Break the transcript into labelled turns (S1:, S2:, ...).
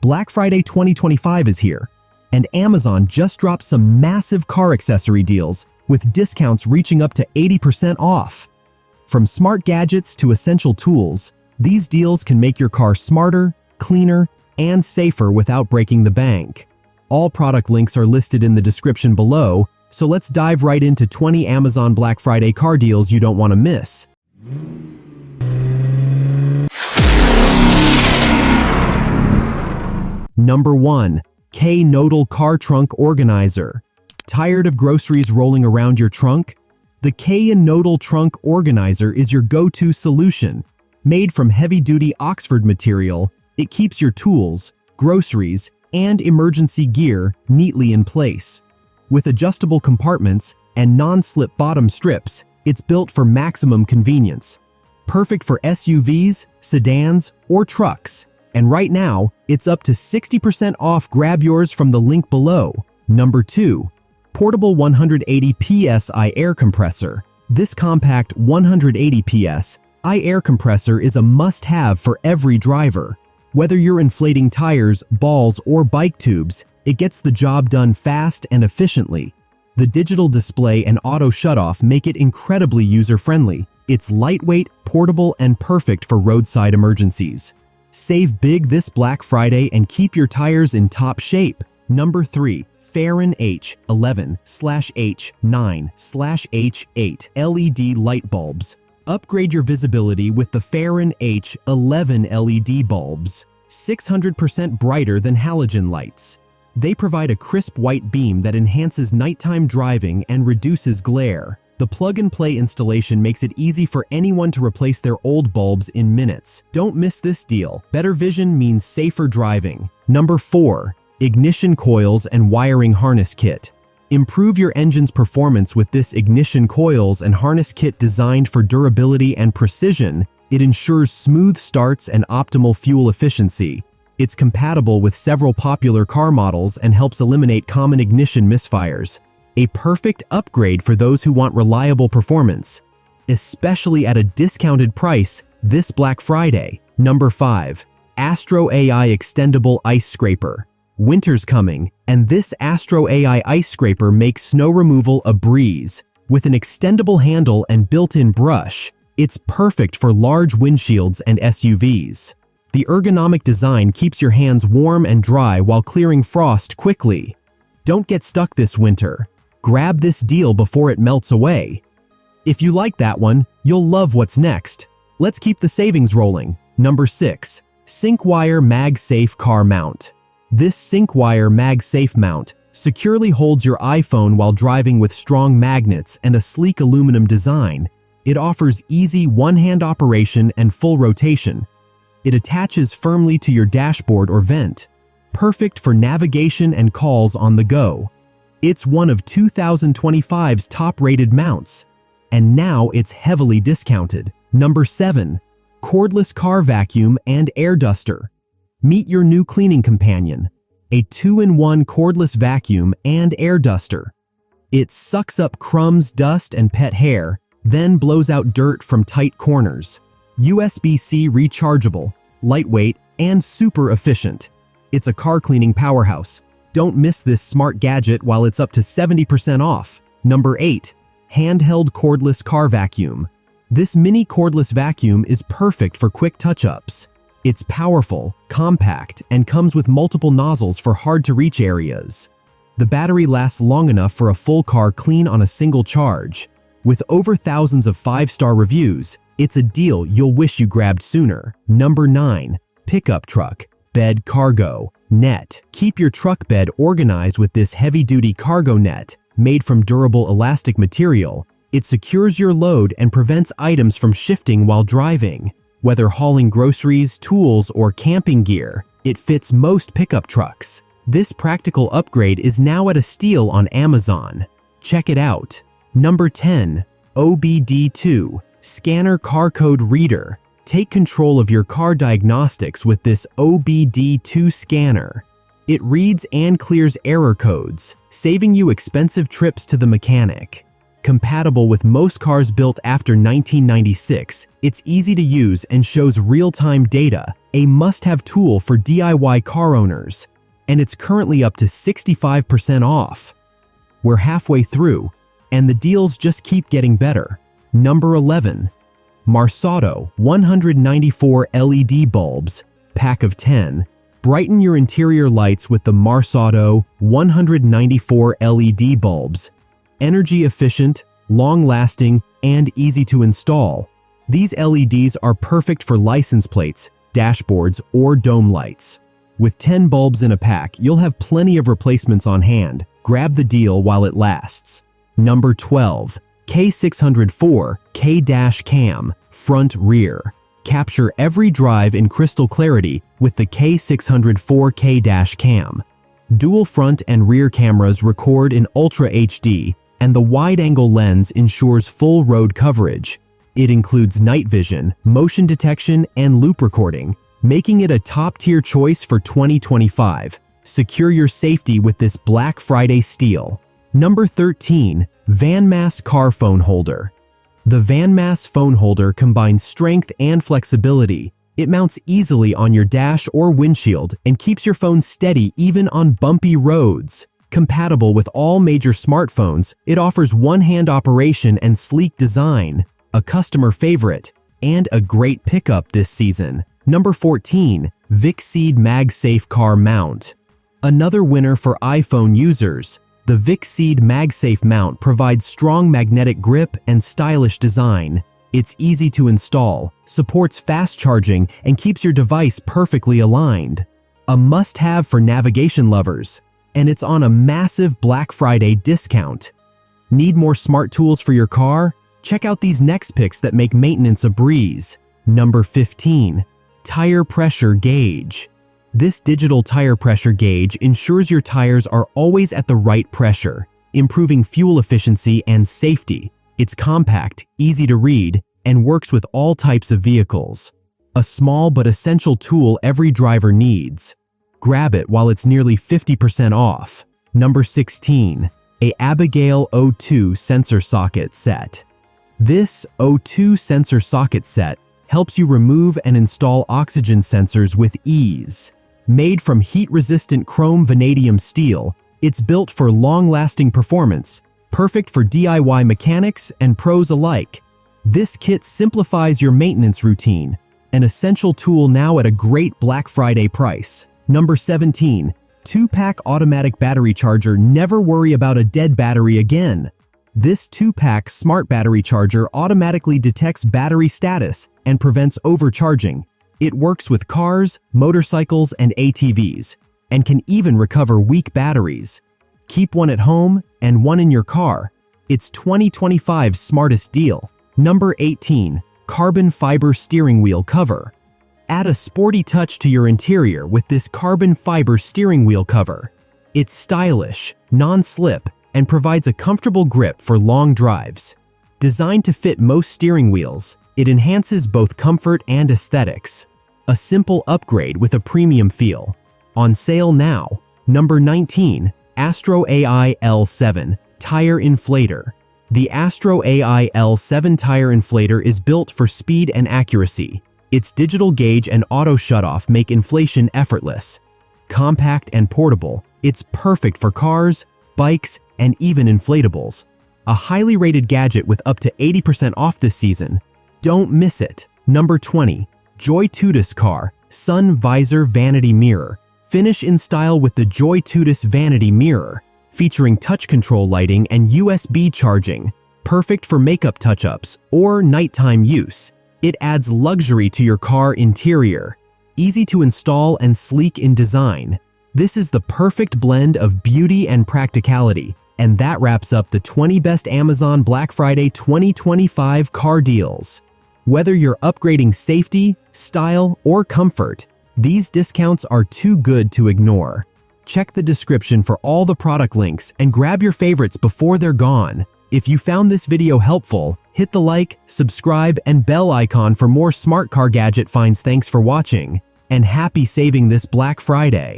S1: Black Friday 2025 is here, and Amazon just dropped some massive car accessory deals with discounts reaching up to 80% off. From smart gadgets to essential tools, these deals can make your car smarter, cleaner, and safer without breaking the bank. All product links are listed in the description below, so let's dive right into 20 Amazon Black Friday car deals you don't want to miss. Number 1. K-Nodal Car Trunk Organizer. Tired of groceries rolling around your trunk? The K-Nodal Trunk Organizer is your go-to solution. Made from heavy-duty Oxford material, it keeps your tools, groceries, and emergency gear neatly in place. With adjustable compartments and non-slip bottom strips, it's built for maximum convenience. Perfect for SUVs, sedans, or trucks. And right now, it's up to 60% off. Grab yours from the link below. Number 2. Portable 180 psi air compressor. This compact 180 psi air compressor is a must-have for every driver. Whether you're inflating tires, balls, or bike tubes, it gets the job done fast and efficiently. The digital display and auto shutoff make it incredibly user-friendly. It's lightweight, portable, and perfect for roadside emergencies. Save big this Black Friday and keep your tires in top shape. Number 3. Farron H11/H9/H8 LED light bulbs. Upgrade your visibility with the Farron H11 LED bulbs, 600% brighter than halogen lights. They provide a crisp white beam that enhances nighttime driving and reduces glare. The plug-and-play installation makes it easy for anyone to replace their old bulbs in minutes. Don't miss this deal. Better vision means safer driving. Number 4. Ignition Coils and Wiring Harness Kit. Improve your engine's performance with this ignition coils and harness kit designed for durability and precision. It ensures smooth starts and optimal fuel efficiency. It's compatible with several popular car models and helps eliminate common ignition misfires. A perfect upgrade for those who want reliable performance, especially at a discounted price this Black Friday. Number 5. Astro AI Extendable Ice Scraper. Winter's coming, and this Astro AI ice scraper makes snow removal a breeze. With an extendable handle and built-in brush, it's perfect for large windshields and SUVs. The ergonomic design keeps your hands warm and dry while clearing frost quickly. Don't get stuck this winter. Grab this deal before it melts away. If you like that one, you'll love what's next. Let's keep the savings rolling. Number 6. SyncWire MagSafe Car Mount. This SyncWire MagSafe mount securely holds your iPhone while driving with strong magnets and a sleek aluminum design. It offers easy one-hand operation and full rotation. It attaches firmly to your dashboard or vent. Perfect for navigation and calls on the go. It's one of 2025's top-rated mounts, and now it's heavily discounted. Number 7. Cordless Car Vacuum and Air Duster. Meet your new cleaning companion, a 2-in-1 cordless vacuum and air duster. It sucks up crumbs, dust, and pet hair, then blows out dirt from tight corners. USB-C rechargeable, lightweight, and super efficient. It's a car cleaning powerhouse. Don't miss this smart gadget while it's up to 70% off. Number 8. Handheld Cordless Car Vacuum. This mini cordless vacuum is perfect for quick touch-ups. It's powerful, compact, and comes with multiple nozzles for hard-to-reach areas. The battery lasts long enough for a full car clean on a single charge. With over thousands of 5-star reviews, it's a deal you'll wish you grabbed sooner. Number 9. Pickup Truck Bed Cargo Net. Keep your truck bed organized with this heavy-duty cargo net. Made from durable elastic material, it secures your load and prevents items from shifting while driving. Whether hauling groceries, tools, or camping gear, it fits most pickup trucks. This practical upgrade is now at a steal on Amazon. Check it out. Number 10. OBD2 Scanner Car Code Reader. Take control of your car diagnostics with this OBD2 scanner. It reads and clears error codes, saving you expensive trips to the mechanic. Compatible with most cars built after 1996, it's easy to use and shows real-time data, a must-have tool for DIY car owners, and it's currently up to 65% off. We're halfway through, and the deals just keep getting better. Number 11. Marsado 194 LED bulbs, pack of 10. Brighten your interior lights with the Marsado 194 LED bulbs. Energy efficient, long-lasting, and easy to install. These LEDs are perfect for license plates, dashboards, or dome lights. With 10 bulbs in a pack, you'll have plenty of replacements on hand. Grab the deal while it lasts. Number 12. K604 K-Cam, front rear. Capture every drive in crystal clarity with the K604 K-Cam. Dual front and rear cameras record in Ultra HD, and the wide-angle lens ensures full road coverage. It includes night vision, motion detection, and loop recording, making it a top-tier choice for 2025. Secure your safety with this Black Friday steal. Number 13. VanMass Car Phone Holder. The VanMass phone holder combines strength and flexibility. It mounts easily on your dash or windshield and keeps your phone steady even on bumpy roads. Compatible with all major smartphones, it offers one-hand operation and sleek design. A customer favorite, and a great pickup this season. Number 14. VicSeed MagSafe Car Mount. Another winner for iPhone users. The VicSeed MagSafe mount provides strong magnetic grip and stylish design. It's easy to install, supports fast charging, and keeps your device perfectly aligned. A must-have for navigation lovers, and it's on a massive Black Friday discount. Need more smart tools for your car? Check out these next picks that make maintenance a breeze. Number 15. Tire Pressure Gauge. This digital tire pressure gauge ensures your tires are always at the right pressure, improving fuel efficiency and safety. It's compact, easy to read, and works with all types of vehicles. A small but essential tool every driver needs. Grab it while it's nearly 50% off. Number 16. A Abigail O2 Sensor Socket Set. This O2 sensor socket set helps you remove and install oxygen sensors with ease. Made from heat-resistant chrome vanadium steel, it's built for long-lasting performance, perfect for DIY mechanics and pros alike. This kit simplifies your maintenance routine, an essential tool now at a great Black Friday price. Number 17. 2-pack automatic battery charger. Never worry about a dead battery again. This 2-pack smart battery charger automatically detects battery status and prevents overcharging. It works with cars, motorcycles, and ATVs, and can even recover weak batteries. Keep one at home and one in your car. It's 2025's smartest deal. Number 18. Carbon Fiber Steering Wheel Cover. Add a sporty touch to your interior with this carbon fiber steering wheel cover. It's stylish, non-slip, and provides a comfortable grip for long drives. Designed to fit most steering wheels, it enhances both comfort and aesthetics. A simple upgrade with a premium feel. On sale now. Number 19. Astro AI L7 Tire Inflator. The Astro AI L7 tire inflator is built for speed and accuracy. Its digital gauge and auto shutoff make inflation effortless. Compact and portable, it's perfect for cars, bikes, and even inflatables. A highly rated gadget with up to 80% off this season. Don't miss it. Number 20. Joy Tutus Car Sun Visor Vanity Mirror. Finish in style with the Joy Tutus Vanity Mirror, featuring touch control lighting and USB charging. Perfect for makeup touch-ups or nighttime use. It adds luxury to your car interior. Easy to install and sleek in design. This is the perfect blend of beauty and practicality. And that wraps up the 20 best Amazon Black Friday 2025 car deals. Whether you're upgrading safety, style, or comfort, these discounts are too good to ignore. Check the description for all the product links and grab your favorites before they're gone. If you found this video helpful, hit the like, subscribe, and bell icon for more smart car gadget finds. Thanks for watching, and happy saving this Black Friday!